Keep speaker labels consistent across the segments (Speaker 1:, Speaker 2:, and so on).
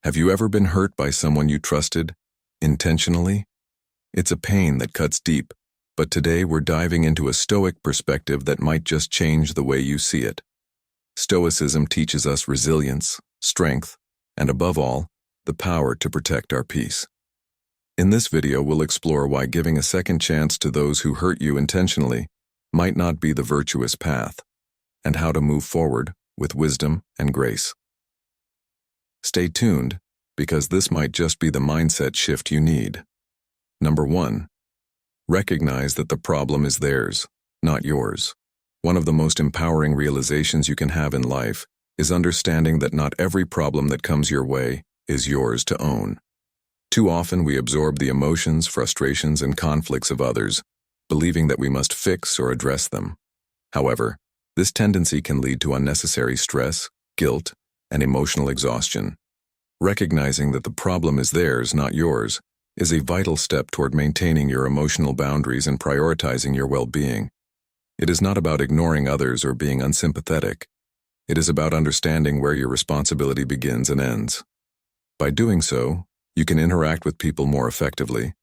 Speaker 1: Have you ever been hurt by someone you trusted, intentionally? It's a pain that cuts deep, but today we're diving into a Stoic perspective that might just change the way you see it. Stoicism teaches us resilience, strength, and above all, the power to protect our peace. In this video, we'll explore why giving a second chance to those who hurt you intentionally might not be the virtuous path, and how to move forward with wisdom and grace. Stay tuned, because this might just be the mindset shift you need. Number 1. Recognize that the problem is theirs, not yours. One of the most empowering realizations you can have in life is understanding that not every problem that comes your way is yours to own. Too often we absorb the emotions, frustrations, and conflicts of others, believing that we must fix or address them. However, this tendency can lead to unnecessary stress, guilt, and emotional exhaustion. Recognizing that the problem is theirs, not yours, is a vital step toward maintaining your emotional boundaries and prioritizing your well-being. It is not about ignoring others or being unsympathetic. It is about understanding where your responsibility begins and ends. By doing so, you can interact with people more effectively,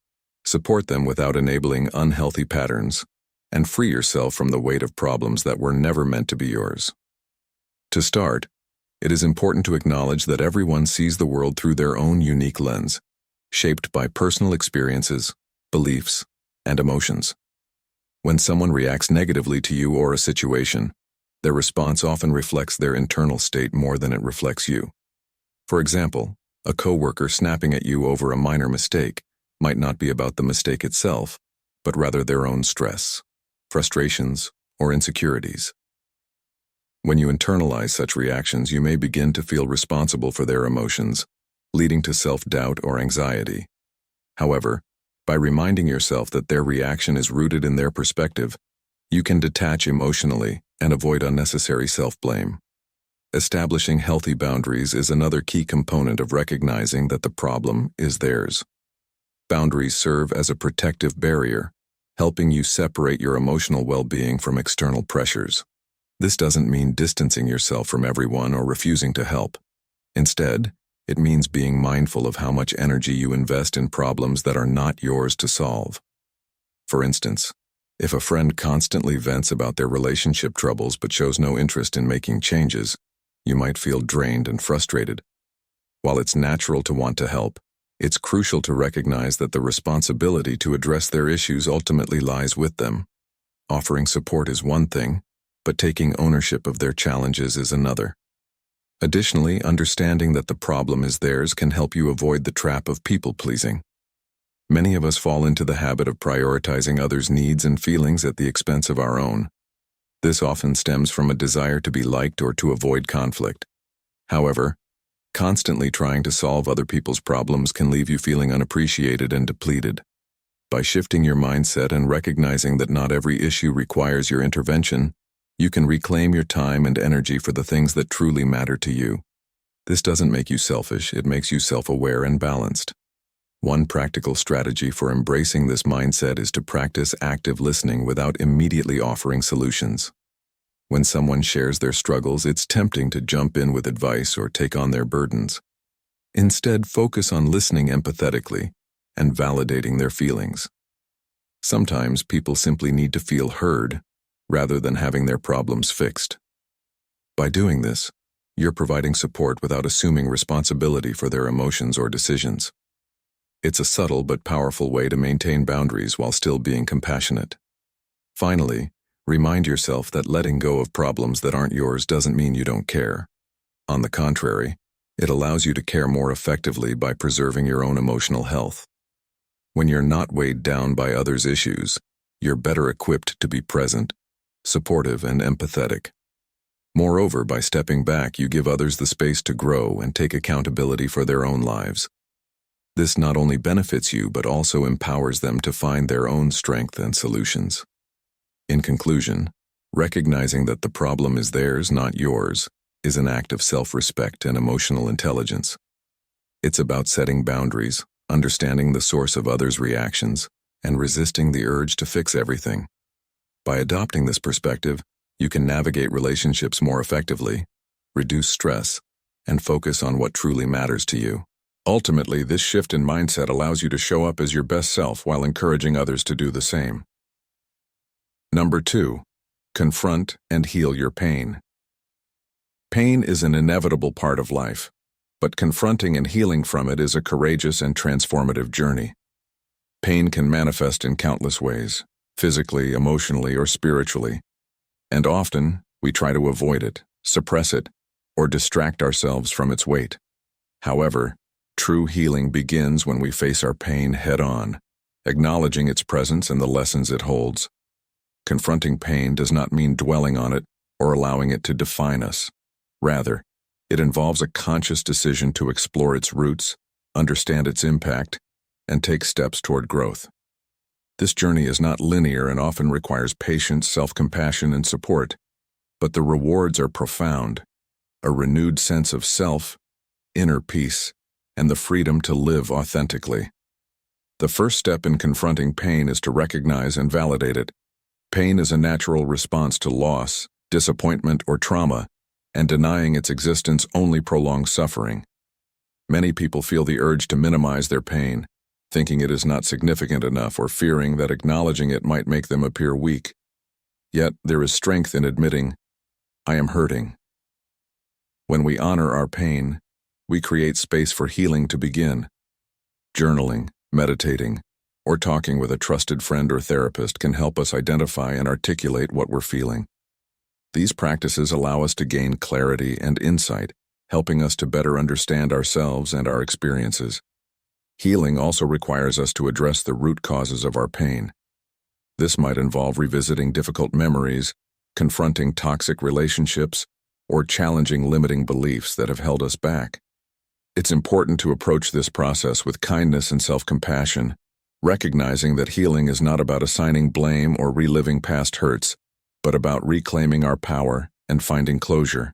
Speaker 1: support them without enabling unhealthy patterns, and free yourself from the weight of problems that were never meant to be yours. To start, it is important to acknowledge that everyone sees the world through their own unique lens, shaped by personal experiences, beliefs, and emotions. When someone reacts negatively to you or a situation, their response often reflects their internal state more than it reflects you. For example, a coworker snapping at you over a minor mistake might not be about the mistake itself, but rather their own stress, frustrations, or insecurities. When you internalize such reactions, you may begin to feel responsible for their emotions, leading to self-doubt or anxiety. However, by reminding yourself that their reaction is rooted in their perspective, you can detach emotionally and avoid unnecessary self-blame. Establishing healthy boundaries is another key component of recognizing that the problem is theirs. Boundaries serve as a protective barrier, helping you separate your emotional well-being from external pressures. This doesn't mean distancing yourself from everyone or refusing to help. Instead, it means being mindful of how much energy you invest in problems that are not yours to solve. For instance, if a friend constantly vents about their relationship troubles but shows no interest in making changes, you might feel drained and frustrated. While it's natural to want to help, it's crucial to recognize that the responsibility to address their issues ultimately lies with them. Offering support is one thing, but taking ownership of their challenges is another. Additionally, understanding that the problem is theirs can help you avoid the trap of people-pleasing. Many of us fall into the habit of prioritizing others' needs and feelings at the expense of our own. This often stems from a desire to be liked or to avoid conflict. However, constantly trying to solve other people's problems can leave you feeling unappreciated and depleted. By shifting your mindset and recognizing that not every issue requires your intervention, you can reclaim your time and energy for the things that truly matter to you. This doesn't make you selfish, it makes you self-aware and balanced. One practical strategy for embracing this mindset is to practice active listening without immediately offering solutions. When someone shares their struggles, it's tempting to jump in with advice or take on their burdens. Instead, focus on listening empathetically and validating their feelings. Sometimes people simply need to feel heard, rather than having their problems fixed. By doing this, you're providing support without assuming responsibility for their emotions or decisions. It's a subtle but powerful way to maintain boundaries while still being compassionate. Finally, remind yourself that letting go of problems that aren't yours doesn't mean you don't care. On the contrary, it allows you to care more effectively by preserving your own emotional health. When you're not weighed down by others' issues, you're better equipped to be present, supportive, and empathetic. Moreover, by stepping back, you give others the space to grow and take accountability for their own lives. This not only benefits you, but also empowers them to find their own strength and solutions. In conclusion, recognizing that the problem is theirs, not yours, is an act of self-respect and emotional intelligence. It's about setting boundaries, understanding the source of others' reactions, and resisting the urge to fix everything. By adopting this perspective, you can navigate relationships more effectively, reduce stress, and focus on what truly matters to you. Ultimately, this shift in mindset allows you to show up as your best self while encouraging others to do the same. Number 2, confront and heal your pain. Pain is an inevitable part of life, but confronting and healing from it is a courageous and transformative journey. Pain can manifest in countless ways, physically, emotionally, or spiritually, and often we try to avoid it, suppress it, or distract ourselves from its weight. However, true healing begins when we face our pain head-on, acknowledging its presence and the lessons it holds. Confronting pain does not mean dwelling on it or allowing it to define us. Rather, it involves a conscious decision to explore its roots, understand its impact, and take steps toward growth. This journey is not linear and often requires patience, self-compassion, and support, but the rewards are profound: a renewed sense of self, inner peace, and the freedom to live authentically. The first step in confronting pain is to recognize and validate it. Pain is a natural response to loss, disappointment, or trauma, and denying its existence only prolongs suffering. Many people feel the urge to minimize their pain, thinking it is not significant enough or fearing that acknowledging it might make them appear weak. Yet there is strength in admitting, "I am hurting." When we honor our pain, we create space for healing to begin. Journaling, meditating, or talking with a trusted friend or therapist can help us identify and articulate what we're feeling. These practices allow us to gain clarity and insight, helping us to better understand ourselves and our experiences. Healing also requires us to address the root causes of our pain. This might involve revisiting difficult memories, confronting toxic relationships, or challenging limiting beliefs that have held us back. It's important to approach this process with kindness and self-compassion, recognizing that healing is not about assigning blame or reliving past hurts, but about reclaiming our power and finding closure.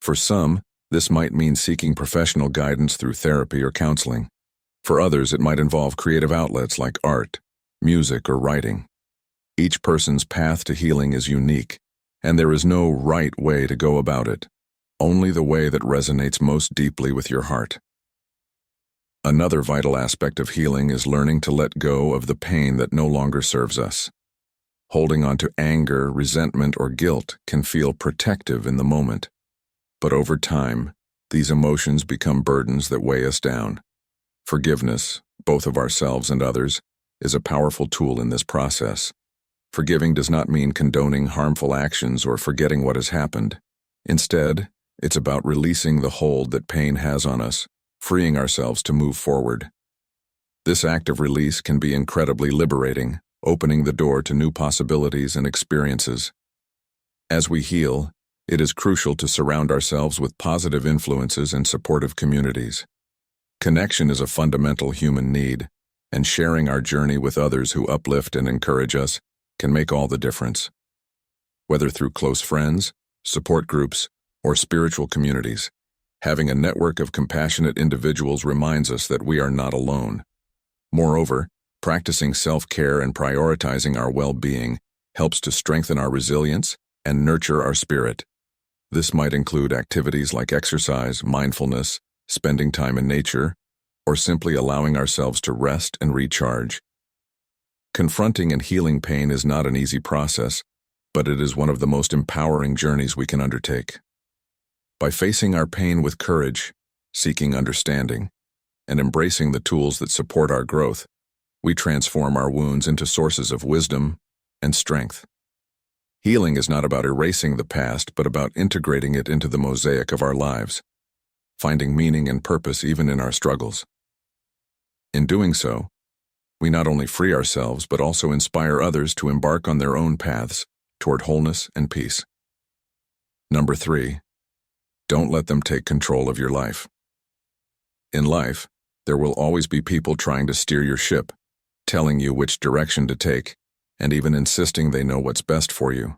Speaker 1: For some, this might mean seeking professional guidance through therapy or counseling. For others, it might involve creative outlets like art, music, or writing. Each person's path to healing is unique, and there is no right way to go about it, only the way that resonates most deeply with your heart. Another vital aspect of healing is learning to let go of the pain that no longer serves us. Holding on to anger, resentment, or guilt can feel protective in the moment, but over time, these emotions become burdens that weigh us down. Forgiveness, both of ourselves and others, is a powerful tool in this process. Forgiving does not mean condoning harmful actions or forgetting what has happened. Instead, it's about releasing the hold that pain has on us, freeing ourselves to move forward. This act of release can be incredibly liberating, opening the door to new possibilities and experiences. As we heal, it is crucial to surround ourselves with positive influences and supportive communities. Connection is a fundamental human need, and sharing our journey with others who uplift and encourage us can make all the difference. Whether through close friends, support groups, or spiritual communities, having a network of compassionate individuals reminds us that we are not alone. Moreover, practicing self-care and prioritizing our well-being helps to strengthen our resilience and nurture our spirit. This might include activities like exercise, mindfulness, spending time in nature, or simply allowing ourselves to rest and recharge. Confronting and healing pain is not an easy process, but it is one of the most empowering journeys we can undertake. By facing our pain with courage, seeking understanding, and embracing the tools that support our growth, we transform our wounds into sources of wisdom and strength. Healing is not about erasing the past, but about integrating it into the mosaic of our lives, finding meaning and purpose even in our struggles. In doing so, we not only free ourselves, but also inspire others to embark on their own paths toward wholeness and peace. Number 3, don't let them take control of your life. In life, there will always be people trying to steer your ship, telling you which direction to take, and even insisting they know what's best for you.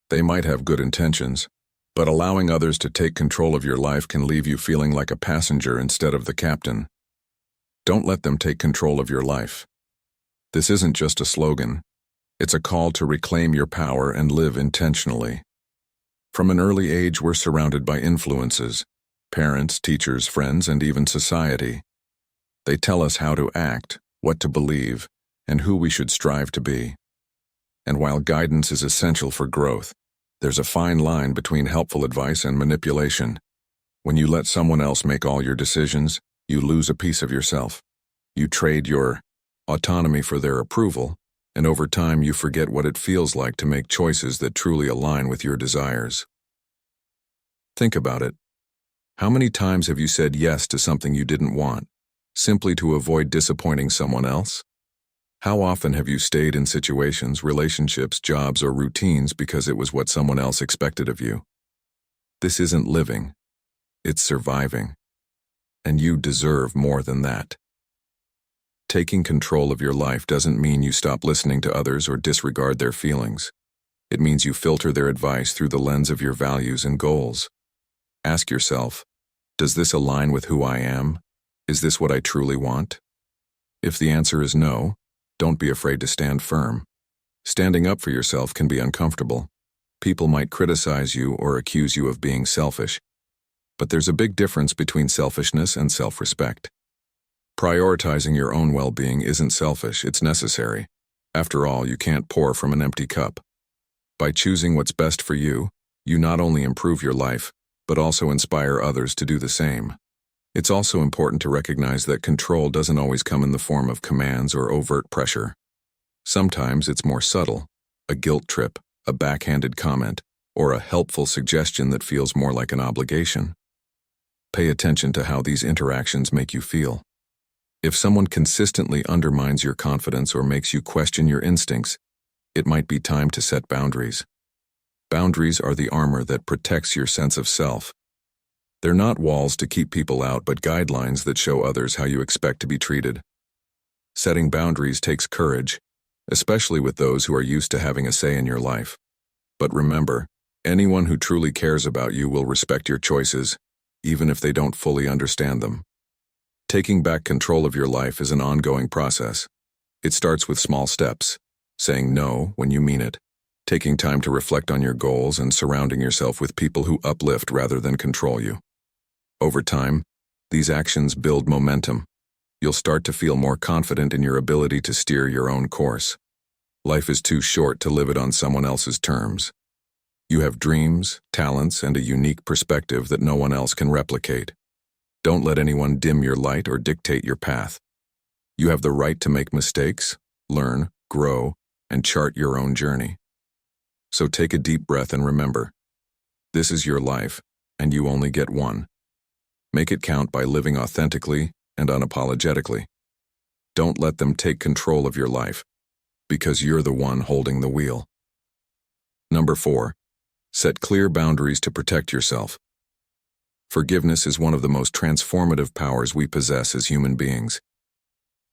Speaker 1: They might have good intentions, but allowing others to take control of your life can leave you feeling like a passenger instead of the captain. Don't let them take control of your life. This isn't just a slogan. It's a call to reclaim your power and live intentionally. From an early age, we're surrounded by influences, Parents, teachers, friends, and even society. They tell us how to act, what to believe, and who we should strive to be. And while guidance is essential for growth, there's a fine line between helpful advice and manipulation. When you let someone else make all your decisions, you lose a piece of yourself. You trade your autonomy for their approval, and over time you forget what it feels like to make choices that truly align with your desires. Think about it. How many times have you said yes to something you didn't want, simply to avoid disappointing someone else? How often have you stayed in situations, relationships, jobs, or routines because it was what someone else expected of you? This isn't living. It's surviving. And you deserve more than that. Taking control of your life doesn't mean you stop listening to others or disregard their feelings. It means you filter their advice through the lens of your values and goals. Ask yourself, does this align with who I am? Is this what I truly want? If the answer is no, don't be afraid to stand firm. Standing up for yourself can be uncomfortable. People might criticize you or accuse you of being selfish. But there's a big difference between selfishness and self-respect. Prioritizing your own well-being isn't selfish, it's necessary. After all, you can't pour from an empty cup. By choosing what's best for you, you not only improve your life, but also inspire others to do the same. It's also important to recognize that control doesn't always come in the form of commands or overt pressure. Sometimes it's more subtle, a guilt trip, a backhanded comment, or a helpful suggestion that feels more like an obligation. Pay attention to how these interactions make you feel. If someone consistently undermines your confidence or makes you question your instincts, it might be time to set boundaries. Boundaries are the armor that protects your sense of self. They're not walls to keep people out, but guidelines that show others how you expect to be treated. Setting boundaries takes courage, especially with those who are used to having a say in your life. But remember, anyone who truly cares about you will respect your choices, even if they don't fully understand them. Taking back control of your life is an ongoing process. It starts with small steps, saying no when you mean it, taking time to reflect on your goals, and surrounding yourself with people who uplift rather than control you. Over time, these actions build momentum. You'll start to feel more confident in your ability to steer your own course. Life is too short to live it on someone else's terms. You have dreams, talents, and a unique perspective that no one else can replicate. Don't let anyone dim your light or dictate your path. You have the right to make mistakes, learn, grow, and chart your own journey. So take a deep breath and remember, this is your life, and you only get one. Make it count by living authentically and unapologetically. Don't let them take control of your life, because you're the one holding the wheel. Number 4, set clear boundaries to protect yourself. Forgiveness is one of the most transformative powers we possess as human beings.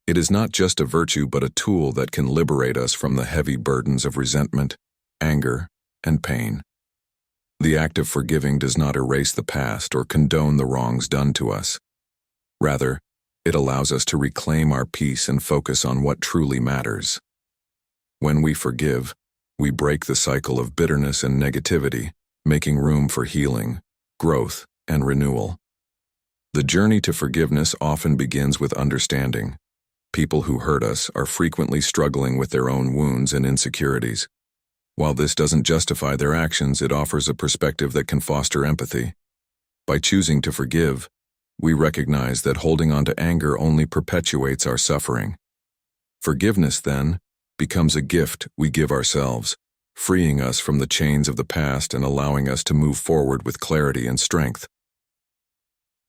Speaker 1: It is not just a virtue but a tool that can liberate us from the heavy burdens of resentment, anger, and pain. The act of forgiving does not erase the past or condone the wrongs done to us. Rather, it allows us to reclaim our peace and focus on what truly matters. When we forgive, we break the cycle of bitterness and negativity, making room for healing, growth, and renewal. The journey to forgiveness often begins with understanding. People who hurt us are frequently struggling with their own wounds and insecurities. While this doesn't justify their actions, it offers a perspective that can foster empathy. By choosing to forgive, we recognize that holding on to anger only perpetuates our suffering. Forgiveness, then, becomes a gift we give ourselves, freeing us from the chains of the past and allowing us to move forward with clarity and strength.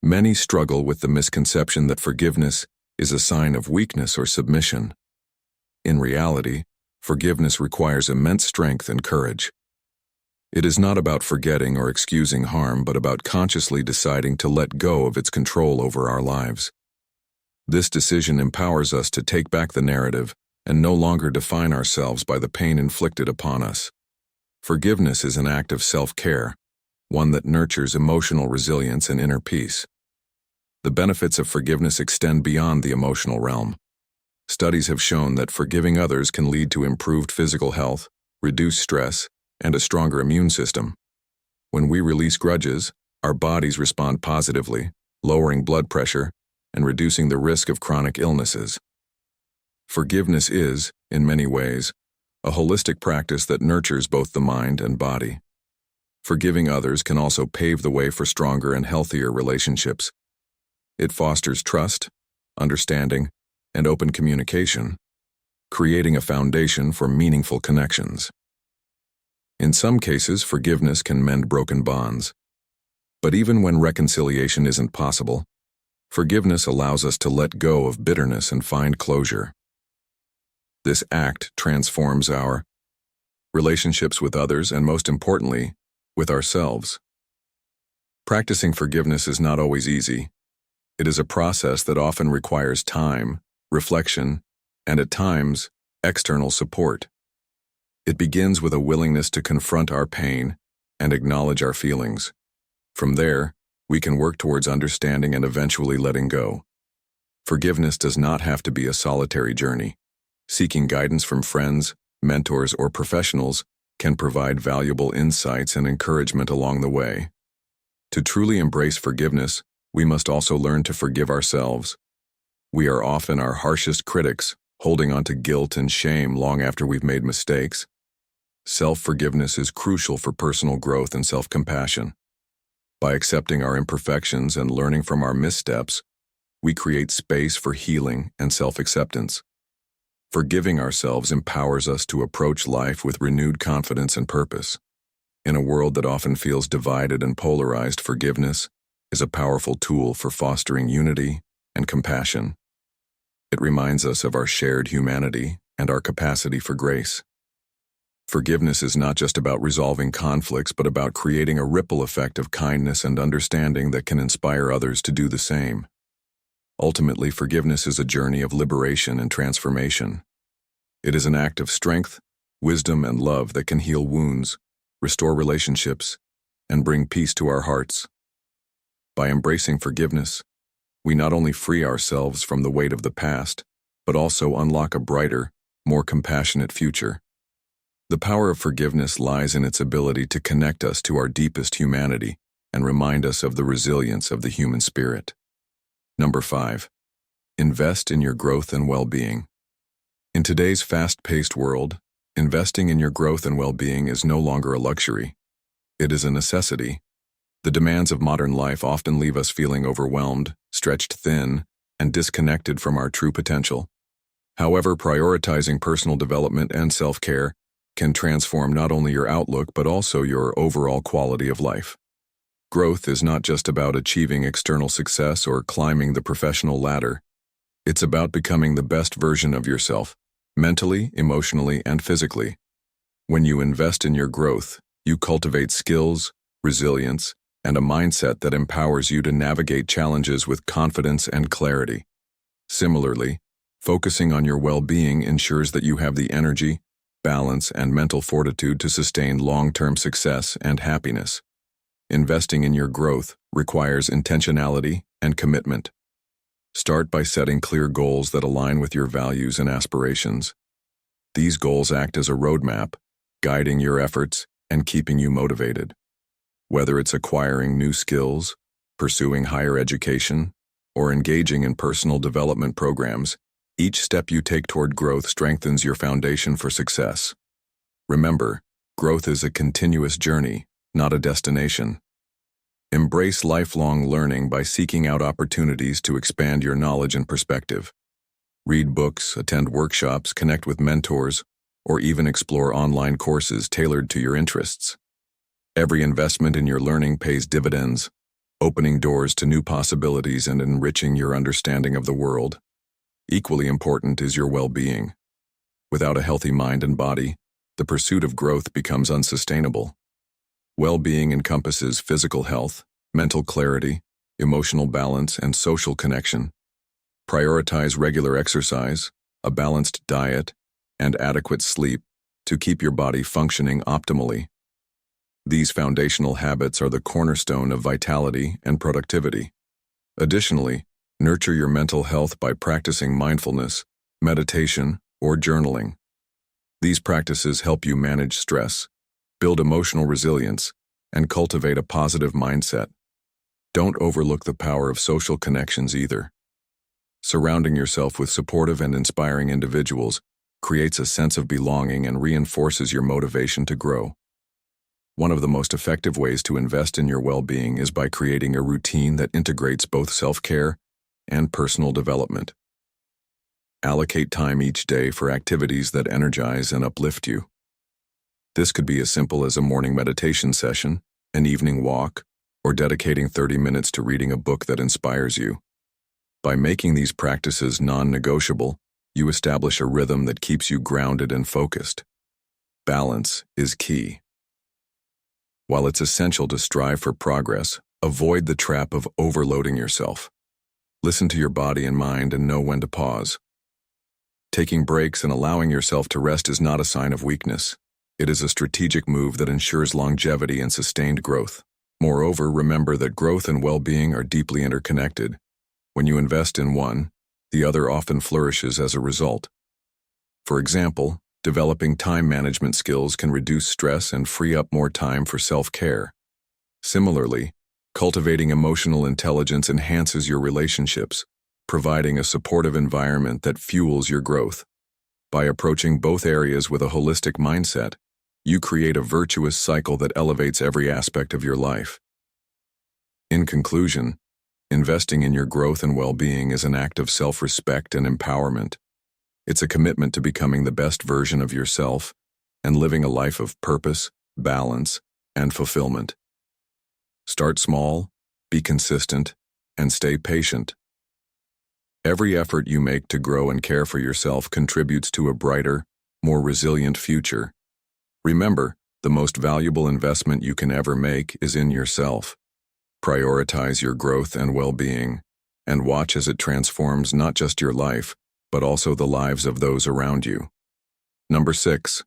Speaker 1: Many struggle with the misconception that forgiveness is a sign of weakness or submission. In reality, forgiveness requires immense strength and courage. It is not about forgetting or excusing harm, but about consciously deciding to let go of its control over our lives. This decision empowers us to take back the narrative and no longer define ourselves by the pain inflicted upon us. Forgiveness is an act of self-care, one that nurtures emotional resilience and inner peace. The benefits of forgiveness extend beyond the emotional realm. Studies have shown that forgiving others can lead to improved physical health, reduced stress, and a stronger immune system. When we release grudges, Our bodies respond positively, lowering blood pressure and reducing the risk of chronic illnesses. Forgiveness is, in many ways, a holistic practice that nurtures both the mind and body. Forgiving others can also pave the way for stronger and healthier relationships. It fosters trust, understanding, and open communication, creating a foundation for meaningful connections. In some cases, forgiveness can mend broken bonds. But even when reconciliation isn't possible, forgiveness allows us to let go of bitterness and find closure. This act transforms our relationships with others and, most importantly, with ourselves. Practicing forgiveness is not always easy. It is a process that often requires time, reflection, and at times, external support. It begins with a willingness to confront our pain and acknowledge our feelings. From there, we can work towards understanding and eventually letting go. Forgiveness does not have to be a solitary journey. Seeking guidance from friends, mentors, or professionals can provide valuable insights and encouragement along the way. To truly embrace forgiveness, we must also learn to forgive ourselves. We are often our harshest critics, holding on to guilt and shame long after we've made mistakes. Self-forgiveness is crucial for personal growth and self-compassion. By accepting our imperfections and learning from our missteps, we create space for healing and self-acceptance. Forgiving ourselves empowers us to approach life with renewed confidence and purpose. In a world that often feels divided and polarized, forgiveness is a powerful tool for fostering unity and compassion. It reminds us of our shared humanity and our capacity for grace. Forgiveness is not just about resolving conflicts, but about creating a ripple effect of kindness and understanding that can inspire others to do the same. Ultimately, forgiveness is a journey of liberation and transformation. It is an act of strength, wisdom, and love that can heal wounds, restore relationships, and bring peace to our hearts. By embracing forgiveness, we not only free ourselves from the weight of the past, but also unlock a brighter, more compassionate future. The power of forgiveness lies in its ability to connect us to our deepest humanity and remind us of the resilience of the human spirit. Number 5. Invest in your growth and well-being. In today's fast-paced world, investing in your growth and well-being is no longer a luxury. It is a necessity. The demands of modern life often leave us feeling overwhelmed, stretched thin, and disconnected from our true potential. However, prioritizing personal development and self-care can transform not only your outlook but also your overall quality of life. Growth is not just about achieving external success or climbing the professional ladder. It's about becoming the best version of yourself, mentally, emotionally, and physically. When you invest in your growth, you cultivate skills, resilience, and a mindset that empowers you to navigate challenges with confidence and clarity. Similarly, focusing on your well-being ensures that you have the energy, balance, and mental fortitude to sustain long-term success and happiness. Investing in your growth requires intentionality and commitment. Start by setting clear goals that align with your values and aspirations. These goals act as a roadmap, guiding your efforts and keeping you motivated. Whether it's acquiring new skills, pursuing higher education, or engaging in personal development programs, each step you take toward growth strengthens your foundation for success. Remember, growth is a continuous journey, not a destination. Embrace lifelong learning by seeking out opportunities to expand your knowledge and perspective. Read books, attend workshops, connect with mentors, or even explore online courses tailored to your interests. Every investment in your learning pays dividends, opening doors to new possibilities and enriching your understanding of the world. Equally important is your well-being. Without a healthy mind and body, the pursuit of growth becomes unsustainable. Well-being encompasses physical health, mental clarity, emotional balance, and social connection. Prioritize regular exercise, a balanced diet, and adequate sleep to keep your body functioning optimally. These foundational habits are the cornerstone of vitality and productivity. Additionally, nurture your mental health by practicing mindfulness, meditation, or journaling. These practices help you manage stress, build emotional resilience, and cultivate a positive mindset. Don't overlook the power of social connections either. Surrounding yourself with supportive and inspiring individuals creates a sense of belonging and reinforces your motivation to grow. One of the most effective ways to invest in your well-being is by creating a routine that integrates both self-care and personal development. Allocate time each day for activities that energize and uplift you. This could be as simple as a morning meditation session, an evening walk, or dedicating 30 minutes to reading a book that inspires you. By making these practices non-negotiable, you establish a rhythm that keeps you grounded and focused. Balance is key. While it's essential to strive for progress, avoid the trap of overloading yourself. Listen to your body and mind and know when to pause. Taking breaks and allowing yourself to rest is not a sign of weakness. It is a strategic move that ensures longevity and sustained growth. Moreover, remember that growth and well-being are deeply interconnected. When you invest in one, the other often flourishes as a result. For example, developing time management skills can reduce stress and free up more time for self-care. Similarly, cultivating emotional intelligence enhances your relationships, providing a supportive environment that fuels your growth. By approaching both areas with a holistic mindset, you create a virtuous cycle that elevates every aspect of your life. In conclusion, investing in your growth and well-being is an act of self-respect and empowerment. It's a commitment to becoming the best version of yourself and living a life of purpose, balance, and fulfillment. Start small, be consistent, and stay patient. Every effort you make to grow and care for yourself contributes to a brighter, more resilient future. Remember, the most valuable investment you can ever make is in yourself. Prioritize your growth and well-being, and watch as it transforms not just your life, but also the lives of those around you. Number 6.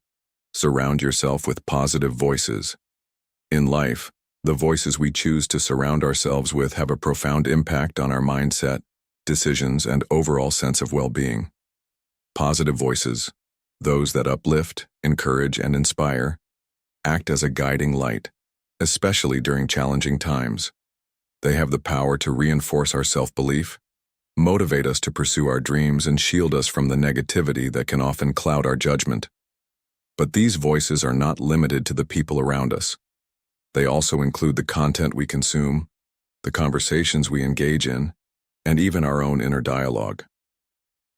Speaker 1: Surround yourself with positive voices. In life, the voices we choose to surround ourselves with have a profound impact on our mindset, decisions, and overall sense of well-being. Positive voices, those that uplift, encourage, and inspire, act as a guiding light, especially during challenging times. They have the power to reinforce our self-belief, motivate us to pursue our dreams, and shield us from the negativity that can often cloud our judgment. But these voices are not limited to the people around us. They also include the content we consume, the conversations we engage in, and even our own inner dialogue.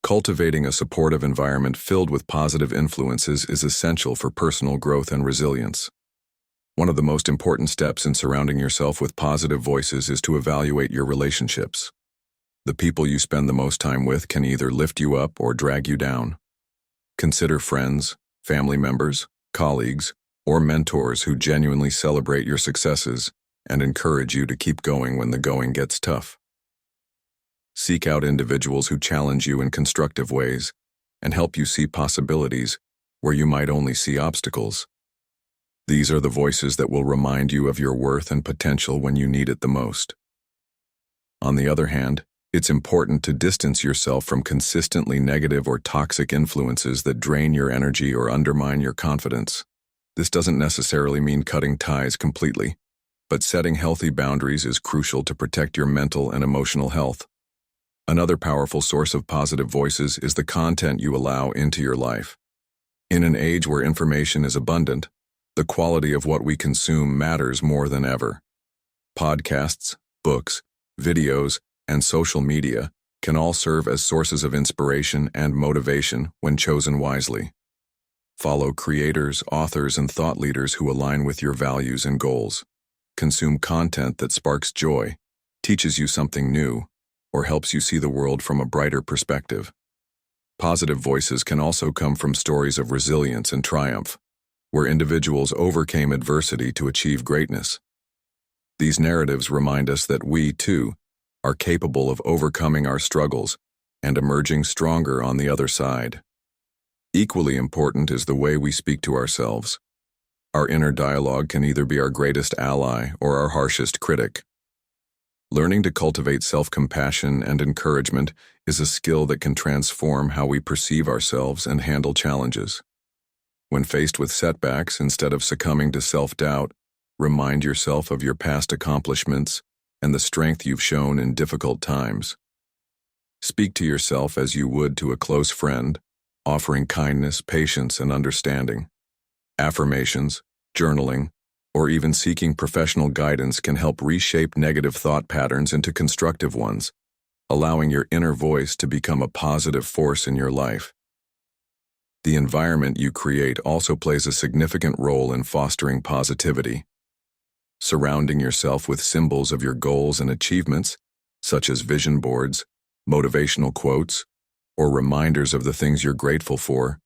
Speaker 1: Cultivating a supportive environment filled with positive influences is essential for personal growth and resilience. One of the most important steps in surrounding yourself with positive voices is to evaluate your relationships. The people you spend the most time with can either lift you up or drag you down. Consider friends, family members, colleagues, or mentors who genuinely celebrate your successes and encourage you to keep going when the going gets tough. Seek out individuals who challenge you in constructive ways and help you see possibilities where you might only see obstacles. These are the voices that will remind you of your worth and potential when you need it the most. On the other hand, it's important to distance yourself from consistently negative or toxic influences that drain your energy or undermine your confidence. This doesn't necessarily mean cutting ties completely, but setting healthy boundaries is crucial to protect your mental and emotional health. Another powerful source of positive voices is the content you allow into your life. In an age where information is abundant, the quality of what we consume matters more than ever. Podcasts, books, videos, and social media can all serve as sources of inspiration and motivation when chosen wisely. Follow creators, authors, and thought leaders who align with your values and goals. Consume content that sparks joy, teaches you something new, or helps you see the world from a brighter perspective. Positive voices can also come from stories of resilience and triumph, where individuals overcame adversity to achieve greatness. These narratives remind us that we, too, are capable of overcoming our struggles and emerging stronger on the other side. Equally important is the way we speak to ourselves. Our inner dialogue can either be our greatest ally or our harshest critic. Learning to cultivate self-compassion and encouragement is a skill that can transform how we perceive ourselves and handle challenges. When faced with setbacks, instead of succumbing to self-doubt, remind yourself of your past accomplishments and the strength you've shown in difficult times. Speak to yourself as you would to a close friend, offering kindness, patience, and understanding. Affirmations, journaling, or even seeking professional guidance can help reshape negative thought patterns into constructive ones, allowing your inner voice to become a positive force in your life. The environment you create also plays a significant role in fostering positivity. Surrounding yourself with symbols of your goals and achievements, such as vision boards, motivational quotes, or reminders of the things you're grateful for,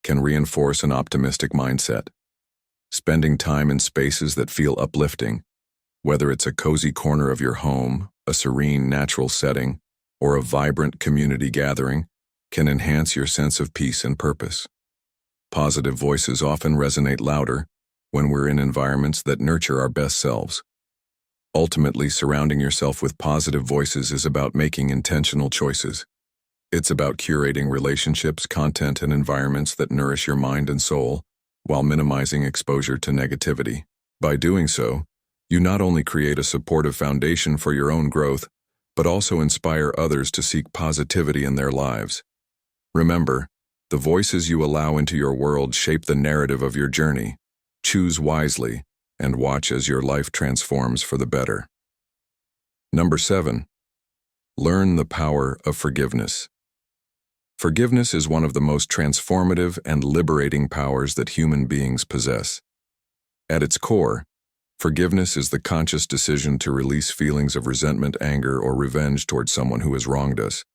Speaker 1: can reinforce an optimistic mindset. Spending time in spaces that feel uplifting, whether it's a cozy corner of your home, a serene natural setting, or a vibrant community gathering, can enhance your sense of peace and purpose. Positive voices often resonate louder when we're in environments that nurture our best selves. Ultimately, surrounding yourself with positive voices is about making intentional choices. It's about curating relationships, content, and environments that nourish your mind and soul, while minimizing exposure to negativity. By doing so, you not only create a supportive foundation for your own growth, but also inspire others to seek positivity in their lives. Remember, the voices you allow into your world shape the narrative of your journey. Choose wisely, and watch as your life transforms for the better. Number 7. Learn the power of forgiveness. Forgiveness is one of the most transformative and liberating powers that human beings possess. At its core, forgiveness is the conscious decision to release feelings of resentment, anger, or revenge towards someone who has wronged us,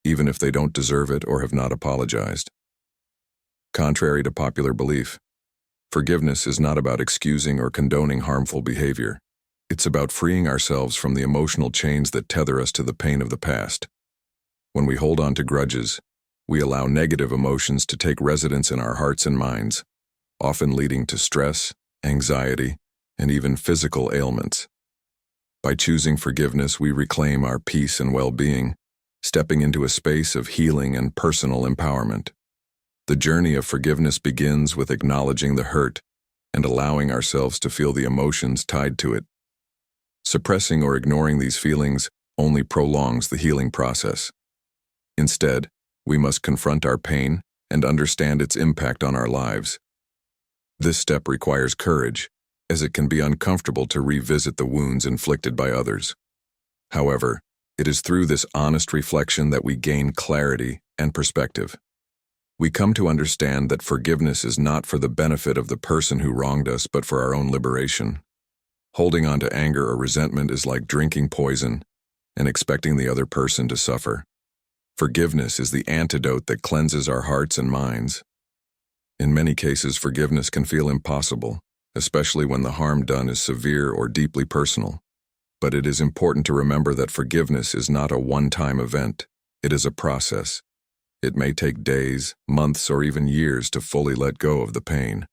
Speaker 1: even if they don't deserve it or have not apologized. Contrary to popular belief, forgiveness is not about excusing or condoning harmful behavior. It's about freeing ourselves from the emotional chains that tether us to the pain of the past. When we hold on to grudges, we allow negative emotions to take residence in our hearts and minds, often leading to stress, anxiety, and even physical ailments. By choosing forgiveness, we reclaim our peace and well-being, stepping into a space of healing and personal empowerment. The journey of forgiveness begins with acknowledging the hurt and allowing ourselves to feel the emotions tied to it. Suppressing or ignoring these feelings only prolongs the healing process. Instead, we must confront our pain and understand its impact on our lives. This step requires courage, as it can be uncomfortable to revisit the wounds inflicted by others. However, it is through this honest reflection that we gain clarity and perspective. We come to understand that forgiveness is not for the benefit of the person who wronged us, but for our own liberation. Holding on to anger or resentment is like drinking poison and expecting the other person to suffer. Forgiveness is the antidote that cleanses our hearts and minds. In many cases, forgiveness can feel impossible, especially when the harm done is severe or deeply personal. But it is important to remember that forgiveness is not a one-time event. It is a process. It may take days, months, or even years to fully let go of the pain.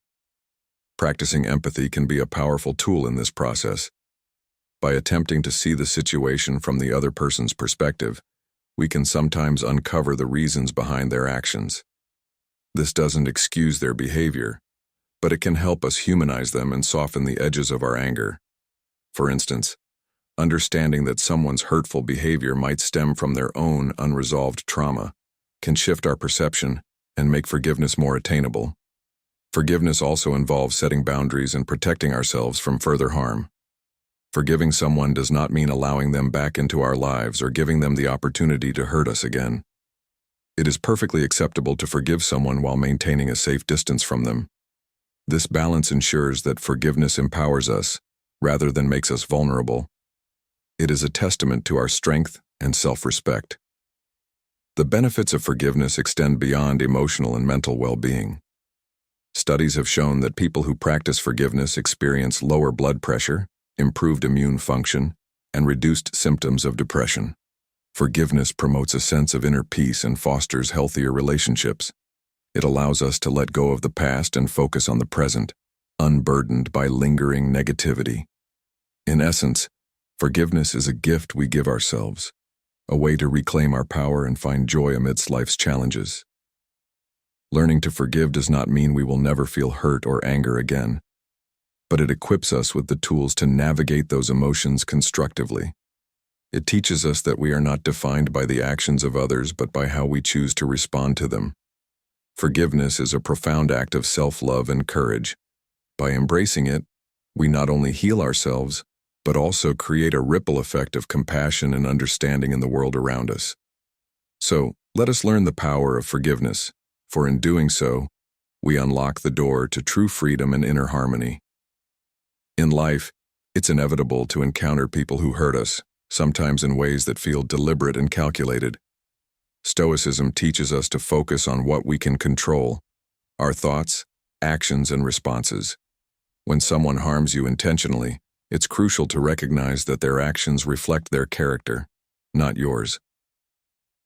Speaker 1: Practicing empathy can be a powerful tool in this process. By attempting to see the situation from the other person's perspective, we can sometimes uncover the reasons behind their actions. This doesn't excuse their behavior, but it can help us humanize them and soften the edges of our anger. For instance, understanding that someone's hurtful behavior might stem from their own unresolved trauma can shift our perception and make forgiveness more attainable. Forgiveness also involves setting boundaries and protecting ourselves from further harm. Forgiving someone does not mean allowing them back into our lives or giving them the opportunity to hurt us again. It is perfectly acceptable to forgive someone while maintaining a safe distance from them. This balance ensures that forgiveness empowers us, rather than makes us vulnerable. It is a testament to our strength and self-respect. The benefits of forgiveness extend beyond emotional and mental well-being. Studies have shown that people who practice forgiveness experience lower blood pressure, improved immune function, and reduced symptoms of depression. Forgiveness promotes a sense of inner peace and fosters healthier relationships. It allows us to let go of the past and focus on the present, unburdened by lingering negativity. In essence, forgiveness is a gift we give ourselves, a way to reclaim our power and find joy amidst life's challenges. Learning to forgive does not mean we will never feel hurt or anger again. but it equips us with the tools to navigate those emotions constructively. It teaches us that we are not defined by the actions of others, but by how we choose to respond to them. Forgiveness is a profound act of self-love and courage. By embracing it, we not only heal ourselves, but also create a ripple effect of compassion and understanding in the world around us. So, let us learn the power of forgiveness, for in doing so, we unlock the door to true freedom and inner harmony. In life, it's inevitable to encounter people who hurt us, sometimes in ways that feel deliberate and calculated. Stoicism teaches us to focus on what we can control, our thoughts, actions, and responses. When someone harms you intentionally, it's crucial to recognize that their actions reflect their character, not yours.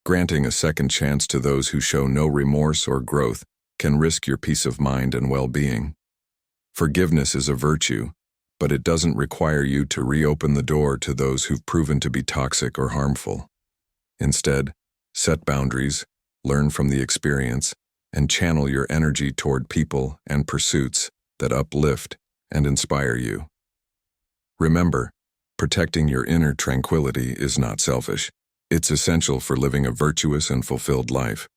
Speaker 1: Granting a second chance to those who show no remorse or growth can risk your peace of mind and well-being. Forgiveness is a virtue, but it doesn't require you to reopen the door to those who've proven to be toxic or harmful. Instead, set boundaries, learn from the experience, and channel your energy toward people and pursuits that uplift and inspire you. Remember, protecting your inner tranquility is not selfish. It's essential for living a virtuous and fulfilled life.